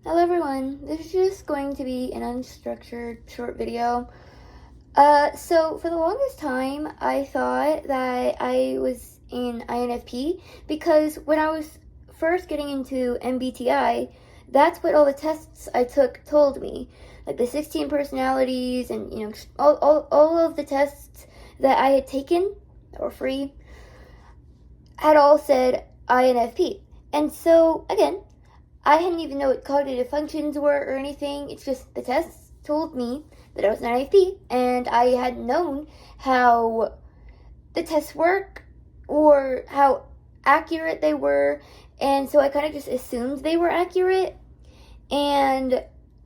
Hello everyone, this is just going to be an unstructured short video. So for the longest time, I thought that I was in INFP because when I was first getting into MBTI, that's what all the tests I took told me. Like the 16 personalities and, all of the tests that I had taken that were free had all said INFP. And so, again, I didn't even know what cognitive functions were or anything. It's just the tests told me that I was an INFP, and I hadn't known how the tests work or how accurate they were, and so I kind of just assumed they were accurate, and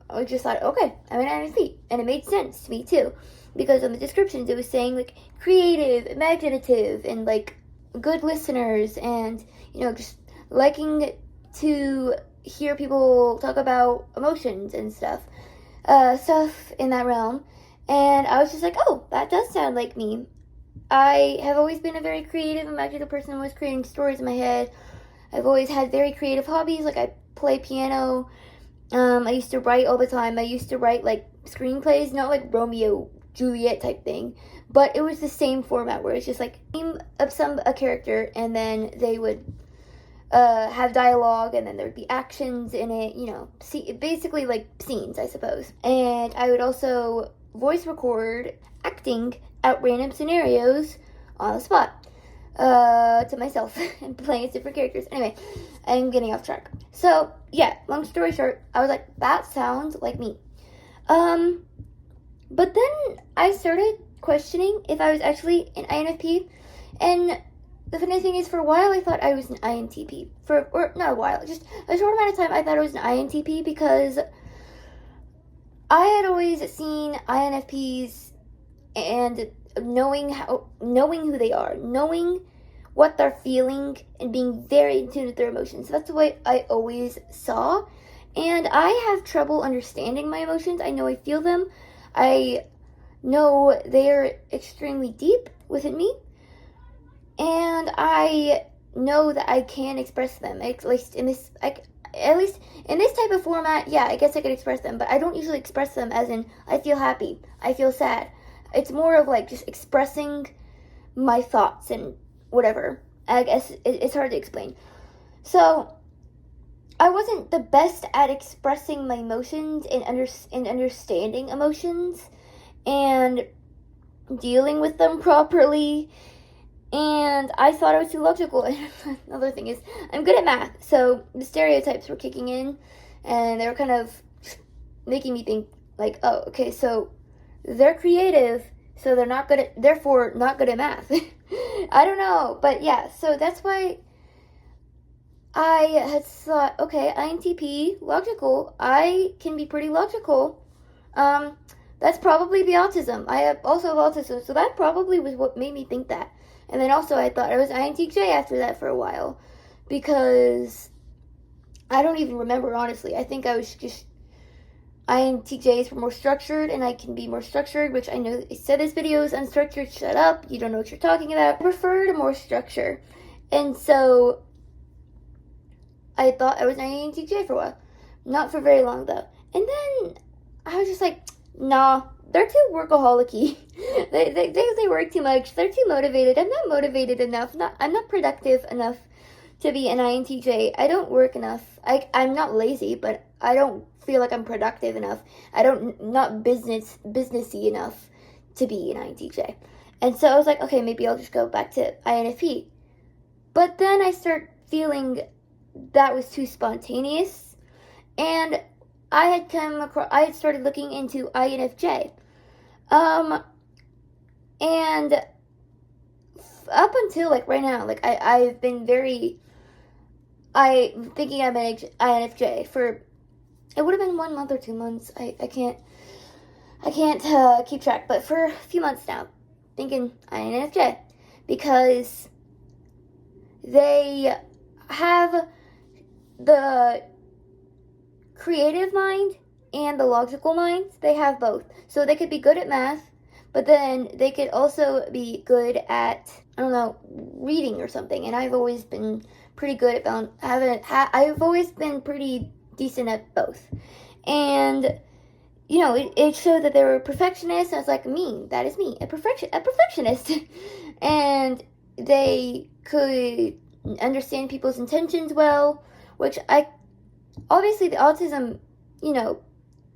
I just thought, okay, I'm an INFP, and it made sense to me too, because on the descriptions it was saying like creative, imaginative, and like good listeners, and just liking to hear people talk about emotions and stuff in that realm. And I was just like, oh, that does sound like me. I have always been a very creative, imaginative person. Always creating stories in my head. I've always had very creative hobbies, like I play piano. I used to write all the time. I used to write like screenplays, not like Romeo Juliet type thing, but it was the same format where it's just like name of a character, and then they would have dialogue, and then there would be actions in it, basically like scenes, I suppose. And I would also voice record acting out random scenarios on the spot to myself and playing as different characters. Anyway, I'm getting off track. So, yeah, long story short, I was like, that sounds like me. But then I started questioning if I was actually an INFP, and the funny thing is, for a while, I thought I was an INTP. Not a while, just a short amount of time, I thought I was an INTP because I had always seen INFPs and knowing who they are, knowing what they're feeling, and being very in tune with their emotions. That's the way I always saw. And I have trouble understanding my emotions. I know I feel them. I know they're extremely deep within me. And I know that I can express them, at least in this type of format. Yeah, I guess I could express them, but I don't usually express them as in I feel happy, I feel sad. It's more of like just expressing my thoughts and whatever. I guess it's hard to explain. So I wasn't the best at expressing my emotions and understanding emotions and dealing with them properly. And I thought I was too logical. Another thing is, I'm good at math, so the stereotypes were kicking in, and they were kind of making me think, like, oh, okay, so they're creative, so therefore not good at math. I don't know, but yeah, so that's why I had thought, okay, INTP, logical, I can be pretty logical. That's probably the autism. I also have autism, so that probably was what made me think that. And then also I thought I was INTJ after that for a while, because I don't even remember, honestly. I think I was just, INTJs were more structured, and I can be more structured, which I know I said this video is unstructured. Shut up, you don't know what you're talking about. I prefer to more structure. And so I thought I was an INTJ for a while. Not for very long, though. And then I was just like, nah, they're too workaholic-y. they work too much. They're too motivated. I'm not motivated enough. I'm not productive enough to be an INTJ. I don't work enough. I'm not lazy, but I don't feel like I'm productive enough. Not businessy enough to be an INTJ. And so I was like, okay, maybe I'll just go back to INFP. But then I start feeling that was too spontaneous, and I had started looking into INFJ. And up until like right now, like I'm thinking I'm an INFJ for, it would have been 1 month or 2 months. I can't keep track, but for a few months now, thinking INFJ, because they have the creative mind and the logical mind. They have both. So they could be good at math, but then they could also be good at, I don't know, reading or something. And I've always been pretty good at I've always been pretty decent at both. And, you know, it showed that they were perfectionists. I was like, me, that is me, a perfectionist. And they could understand people's intentions well, which obviously the autism, you know,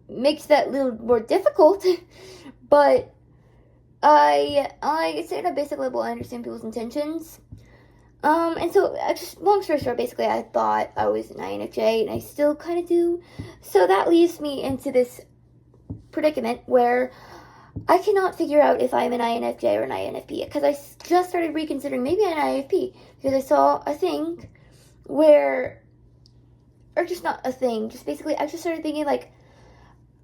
makes that a little more difficult, but I say at a basic level, I understand people's intentions. And so, long story short, basically, I thought I was an INFJ, and I still kind of do. So that leaves me into this predicament where I cannot figure out if I'm an INFJ or an INFP, because I just started reconsidering maybe I'm an INFP, because I saw a thing where, or just not a thing, just basically, I just started thinking, like,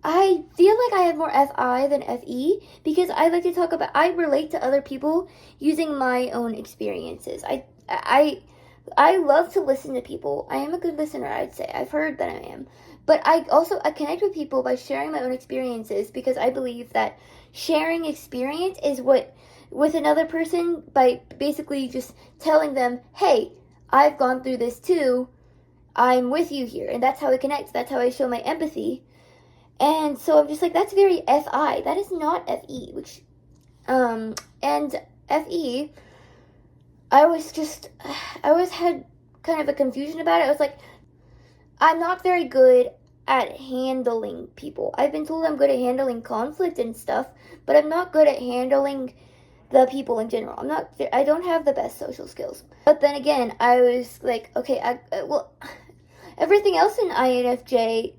I feel like I have more FI than FE, because I like to talk about, I relate to other people using my own experiences. I love to listen to people. I am a good listener, I'd say. I've heard that I am. But I connect with people by sharing my own experiences, because I believe that sharing experience is what, with another person, by basically just telling them, hey, I've gone through this too, I'm with you here. And that's how it connects. That's how I show my empathy. And so I'm just like, that's very FI. That is not FE, which, and FE, I always had kind of a confusion about it. I was like, I'm not very good at handling people. I've been told I'm good at handling conflict and stuff, but I'm not good at handling the people in general. I don't have the best social skills. But then again, I was like, okay, well, everything else in INFJ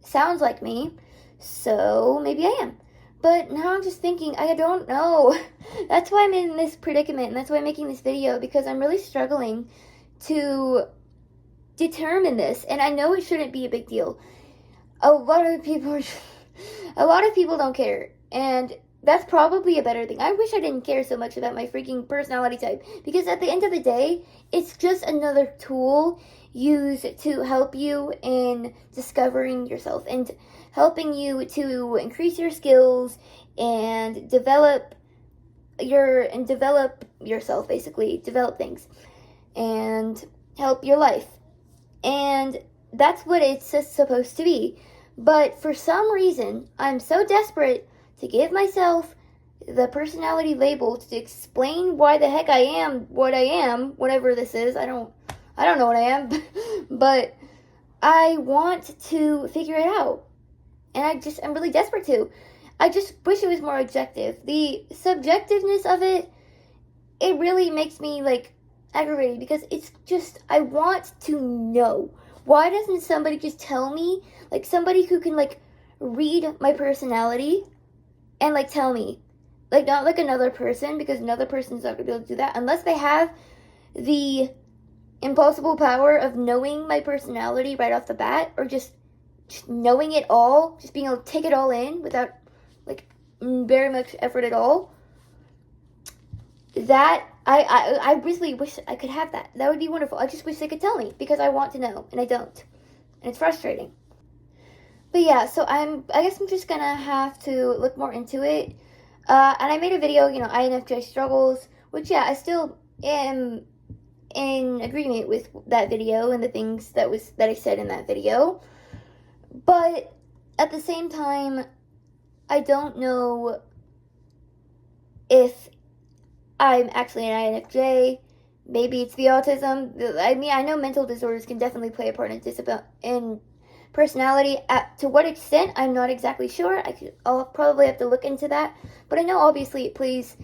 sounds like me, so maybe I am. But now I'm just thinking, I don't know. That's why I'm in this predicament, and that's why I'm making this video, because I'm really struggling to determine this, and I know it shouldn't be a big deal. A lot of people don't care, and that's probably a better thing. I wish I didn't care so much about my freaking personality type, because at the end of the day, it's just another tool used to help you in discovering yourself and helping you to increase your skills and develop yourself, basically develop things and help your life. And that's what it's supposed to be. But for some reason, I'm so desperate to give myself the personality label to explain why the heck I am what I am, whatever this is. I don't know what I am, but I want to figure it out. And I'm really desperate to. I just wish it was more objective. The subjectiveness of it really makes me, like, aggravated, because it's just, I want to know. Why doesn't somebody just tell me, like, somebody who can, like, read my personality and, like, tell me, like, not like another person, because another person's not gonna be able to do that unless they have the impossible power of knowing my personality right off the bat, or just knowing it all, just being able to take it all in without, like, very much effort at all. That I really wish I could have that. That would be wonderful. I just wish they could tell me, because I want to know, and I don't. And it's frustrating. But yeah, so I guess I'm just gonna have to look more into it. And I made a video, you know, INFJ struggles, which, yeah, I still am in agreement with that video and the things that I said in that video. But at the same time, I don't know if I'm actually an INFJ. Maybe it's the autism. I mean, I know mental disorders can definitely play a part in personality. To what extent, I'm not exactly sure. I'll probably have to look into that. But I know obviously it plays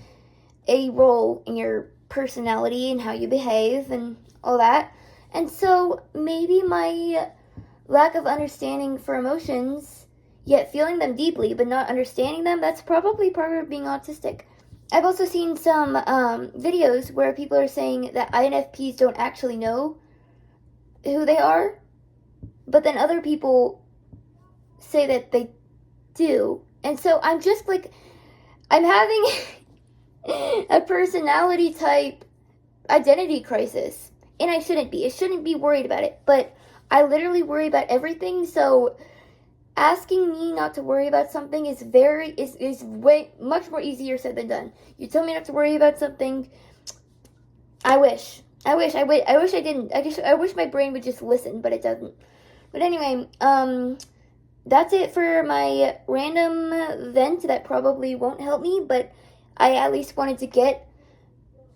a role in your personality and how you behave and all that. And so maybe my lack of understanding for emotions, yet feeling them deeply but not understanding them, that's probably part of being autistic. I've also seen some videos where people are saying that INFPs don't actually know who they are, but then other people say that they do. And so I'm just like, I'm having a personality type identity crisis. And I shouldn't be. I shouldn't be worried about it. But I literally worry about everything. So asking me not to worry about something is way much more easier said than done. You tell me not to worry about something, I wish I didn't. I wish my brain would just listen, but it doesn't. But anyway, that's it for my random vent that probably won't help me, but I at least wanted to get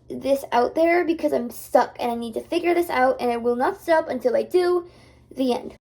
this out there because I'm stuck and I need to figure this out, and I will not stop until I do. The end.